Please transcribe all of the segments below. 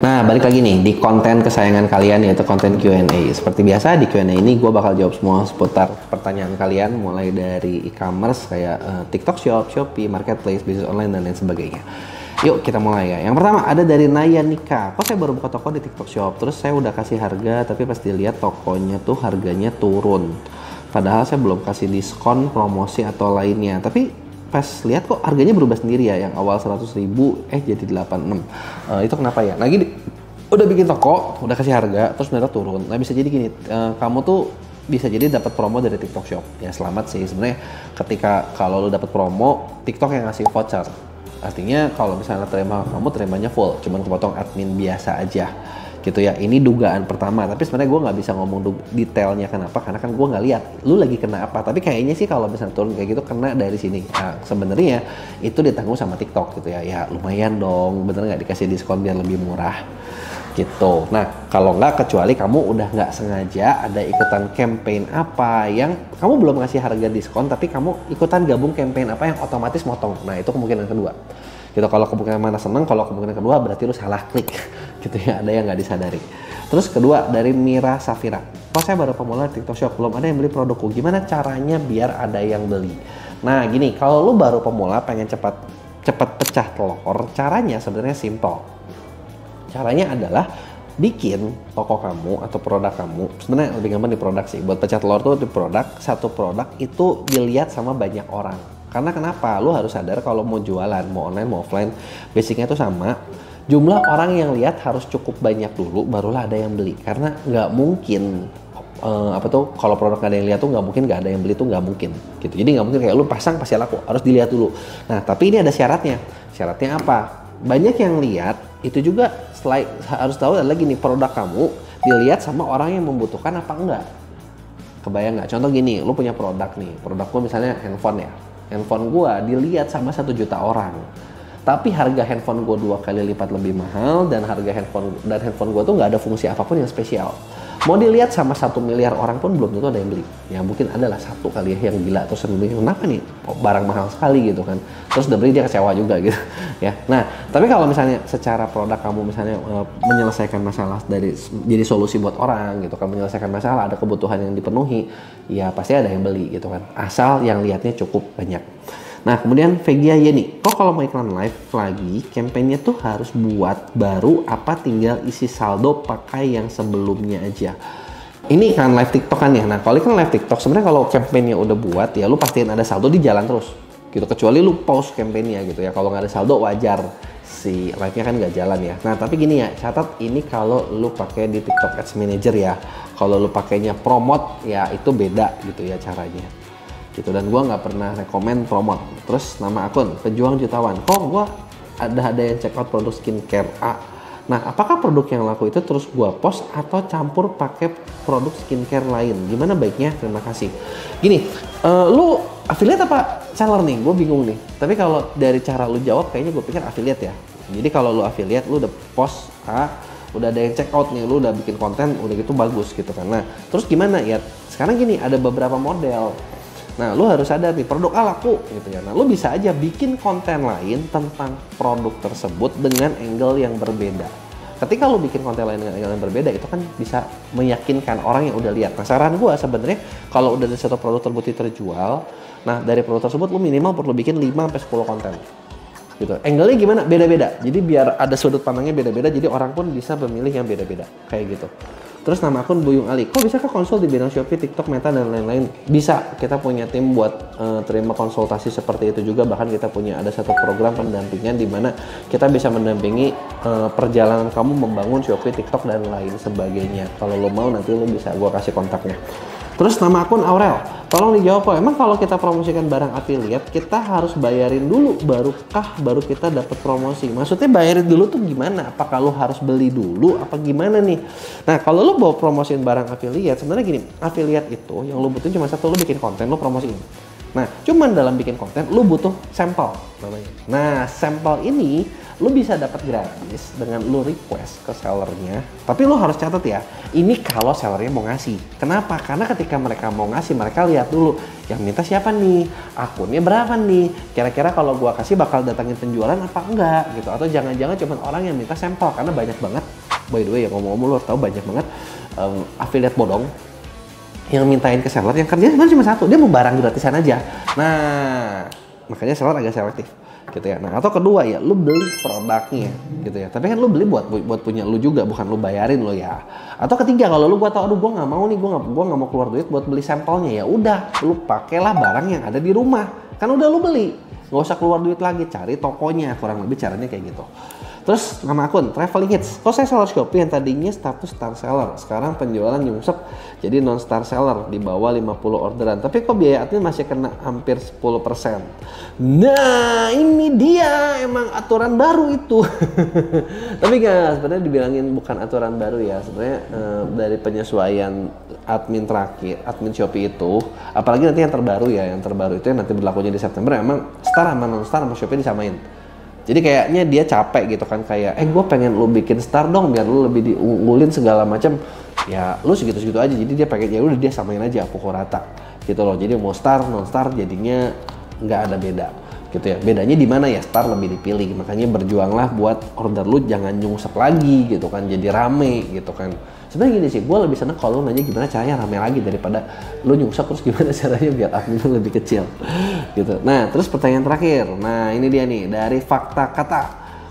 Nah, balik lagi nih di konten kesayangan kalian yaitu konten Q&A. Seperti biasa di Q&A ini gue bakal jawab semua seputar pertanyaan kalian mulai dari e-commerce kayak TikTok Shop, Shopee, Marketplace, bisnis online dan lain sebagainya. Yuk kita mulai ya. Yang pertama ada dari Naya Nika. Kok saya baru buka toko di TikTok Shop, terus saya udah kasih harga tapi pas dilihat tokonya tuh harganya turun. Padahal saya belum kasih diskon, promosi atau lainnya. Tapi pas lihat kok harganya berubah sendiri ya, yang awal 100.000 jadi 86. Itu kenapa ya? Nah gini, udah bikin toko, udah kasih harga, terus ternyata turun. Nah bisa jadi gini, kamu tuh bisa jadi dapat promo dari TikTok Shop. Ya selamat sih sebenarnya, ketika kalau lu dapat promo, TikTok yang ngasih voucher. Artinya kalau misalnya terima, kamu terimanya full, cuman kepotong admin biasa aja. Gitu ya, ini dugaan pertama, tapi sebenarnya gue nggak bisa ngomong detailnya kenapa, karena kan gue nggak lihat lu lagi kena apa. Tapi kayaknya sih kalau misalnya turun kayak gitu kena dari sini. Nah sebenarnya itu ditanggung sama TikTok gitu ya, ya lumayan dong, bener nggak dikasih diskon biar lebih murah gitu. Nah kalau nggak, kecuali kamu udah nggak sengaja ada ikutan campaign apa yang kamu belum ngasih harga diskon, tapi kamu ikutan gabung campaign apa yang otomatis motong. Nah itu kemungkinan kedua gitu. Kalau kemungkinan mana seneng, kalau kemungkinan kedua berarti lu salah klik gitu ya, ada yang nggak disadari. Terus kedua dari Mira Safira, kok saya baru pemula TikTok Shop, belum ada yang beli produkku, gimana caranya biar ada yang beli? Nah gini, kalau lu baru pemula pengen cepat pecah telur, caranya sebenarnya simple. Caranya adalah bikin toko kamu atau produk kamu, sebenarnya lebih gampang di produk sih. Buat pecah telur tuh di produk, satu produk itu dilihat sama banyak orang. Karena kenapa? Lu harus sadar kalau mau jualan, mau online, mau offline, basicnya itu sama. Jumlah orang yang lihat harus cukup banyak dulu, barulah ada yang beli. Karena nggak mungkin, kalau produk nggak ada yang lihat tuh nggak mungkin nggak ada yang beli, tuh nggak mungkin. Gitu. Jadi nggak mungkin kayak lu pasang pasti laku, harus dilihat dulu. Nah tapi ini ada syaratnya. Syaratnya apa? Banyak yang lihat, itu juga harus tahu lagi nih, produk kamu dilihat sama orang yang membutuhkan apa enggak. Kebayang nggak? Contoh gini, lu punya produk nih, produk gua misalnya handphone ya. Handphone gua dilihat sama 1 juta orang, tapi harga handphone gua 2 kali lipat lebih mahal, dan harga handphone gua tuh nggak ada fungsi apapun yang spesial. Mau dilihat sama 1 miliar orang pun belum tentu ada yang beli. Ya mungkin adalah satu kali ya yang gila, terus yang beli, kenapa nih barang mahal sekali gitu kan, terus udah beli dia kecewa juga gitu ya. Nah tapi kalau misalnya secara produk kamu misalnya menyelesaikan masalah dari jadi solusi buat orang gitu kan, menyelesaikan masalah, ada kebutuhan yang dipenuhi, ya pasti ada yang beli gitu kan, asal yang lihatnya cukup banyak. Nah kemudian Vegia Yeni, kok kalau mau iklan live lagi, kampanye tuh harus buat baru apa tinggal isi saldo pakai yang sebelumnya aja? Ini kan live TikTok kan ya. Nah kalau kan live TikTok sebenarnya kalau kampanye udah buat ya lu pastiin ada saldo di jalan terus gitu, kecuali lu pause kampanye gitu ya. Kalau nggak ada saldo wajar, si live-nya kan nggak jalan ya. Nah tapi gini ya, catat ini kalau lu pakai di TikTok Ads Manager ya. Kalau lu pakainya promote ya itu beda gitu ya caranya gitu. Dan gua nggak pernah rekomen promote. Terus nama akun Pejuang Jutawan, kok gua ada yang check out produk skincare A. Nah apakah produk yang laku itu terus gua post atau campur pakai produk skincare lain? Gimana baiknya? Terima kasih. Gini, lu affiliate apa seller nih? Gue bingung nih. Tapi kalau dari cara lu jawab kayaknya gue pikir affiliate ya. Jadi kalau lu affiliate, lu udah post A, udah ada yang check out nih, lu udah bikin konten, udah gitu bagus gitu kan. Nah terus gimana ya? Sekarang gini, ada beberapa model. Nah, lu harus sadar nih, produk A laku gitu ya. Nah, lu bisa aja bikin konten lain tentang produk tersebut dengan angle yang berbeda. Ketika lu bikin konten lain dengan angle yang berbeda, itu kan bisa meyakinkan orang yang udah lihat. Nah, saran gua sebenarnya kalau udah ada satu produk terbukti terjual, nah dari produk tersebut lu minimal perlu bikin 5-10 konten. Gitu. Angle-nya gimana? Beda-beda. Jadi biar ada sudut pandangnya beda-beda, jadi orang pun bisa memilih yang beda-beda. Kayak gitu. Terus nama akun Buyung Ali, kok bisa ke konsul di bidang Shopee, TikTok, Meta, dan lain-lain? Bisa, kita punya tim buat terima konsultasi seperti itu juga. Bahkan kita punya ada satu program pendampingan di mana kita bisa mendampingi perjalanan kamu membangun Shopee, TikTok, dan lain sebagainya. Kalau lo mau nanti lo bisa gua kasih kontaknya. Terus nama akun Aurel, tolong dijawab kok, emang kalau kita promosikan barang affiliate kita harus bayarin dulu baru kita dapat promosi? Maksudnya bayarin dulu tuh gimana? Apakah lo harus beli dulu apa gimana nih? Nah kalau lo mau promosiin barang affiliate, sebenarnya gini, affiliate itu yang lo butuhin cuma satu, lo bikin konten, lo promosiin. Nah, cuman dalam bikin konten lu butuh sampel namanya. Nah, sampel ini lu bisa dapat gratis dengan lu request ke sellernya. Tapi lu harus catat ya, ini kalau sellernya mau ngasih. Kenapa? Karena ketika mereka mau ngasih, mereka lihat dulu yang minta siapa nih, akunnya berapa nih, kira-kira kalau gua kasih bakal datangin penjualan apa enggak gitu. Atau jangan-jangan cuman orang yang minta sampel, karena banyak banget, by the way ya ngomong-ngomong, lu tahu banyak banget affiliate bodong yang mintain ke seller yang kerjanya sebenarnya cuma satu, dia mau barang gratisan aja. Nah, makanya seller agak selektif gitu ya. Nah, atau kedua ya, lu beli produknya gitu ya. Tapi kan lu beli buat punya lu juga, bukan lu bayarin lo ya. Atau ketiga, kalau lu gua tahu, aduh gua nggak mau nih, gua nggak mau keluar duit buat beli sampelnya, ya udah, lu pakailah barang yang ada di rumah. Kan udah lu beli, nggak usah keluar duit lagi, cari tokonya, kurang lebih caranya kayak gitu. Terus nama akun Traveling Hits. Kok saya seller Shopee yang tadinya status star seller, sekarang penjualan nyungsep jadi non star seller di bawah 50 orderan. Tapi kok biaya admin masih kena hampir 10%. Nah, ini dia emang aturan baru itu. Tapi nggak, sebenarnya dibilangin bukan aturan baru ya. Sebenarnya dari penyesuaian admin terakhir, admin Shopee itu, apalagi nanti yang terbaru ya, yang terbaru itu yang nanti berlakunya di September, emang star sama non star sama Shopee disamain. Jadi kayaknya dia capek gitu kan, kayak gue pengen lu bikin star dong biar lu lebih diunggulin segala macam. Ya lu segitu-segitu aja. Jadi dia pengen ya udah dia samain aja pukul rata gitu loh. Jadi mau star non star jadinya nggak ada beda gitu ya. Bedanya di mana ya, star lebih dipilih. Makanya berjuanglah buat order lu jangan nyungsep lagi gitu kan, jadi rame gitu kan. Sebenarnya gini sih, gue lebih seneng kalau lu nanya gimana caranya rame lagi daripada lu nyungsep terus gimana caranya biar admin lu lebih kecil gitu. Nah, terus pertanyaan terakhir. Nah, ini dia nih dari Fakta Kata.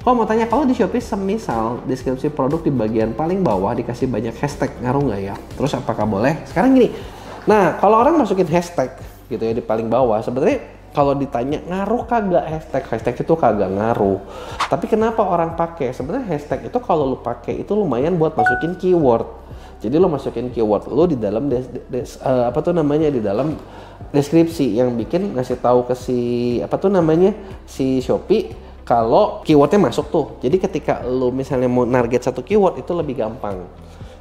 Kok mau tanya, kalau di Shopee semisal deskripsi produk di bagian paling bawah dikasih banyak hashtag, ngaruh nggak ya? Terus apakah boleh? Sekarang gini, nah kalau orang masukin hashtag gitu ya di paling bawah, sebenarnya kalau ditanya ngaruh kagak hashtag itu kagak ngaruh. Tapi kenapa orang pakai? Sebenarnya hashtag itu kalau lu pakai itu lumayan buat masukin keyword. Jadi lu masukin keyword lu di dalam di dalam deskripsi yang bikin ngasih tahu ke si Shopee kalau keywordnya masuk tuh. Jadi ketika lu misalnya mau target satu keyword itu lebih gampang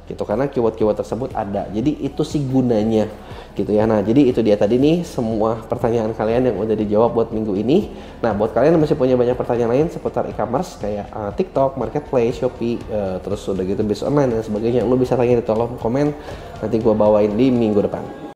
gitu, karena keyword-keyword tersebut ada. Jadi itu sih gunanya gitu ya. Nah, jadi itu dia tadi nih semua pertanyaan kalian yang udah dijawab buat minggu ini. Nah, buat kalian yang masih punya banyak pertanyaan lain seputar e-commerce kayak TikTok, Marketplace, Shopee, terus udah gitu bisnis online dan sebagainya, lu bisa tanya di kolom komen, nanti gua bawain di minggu depan.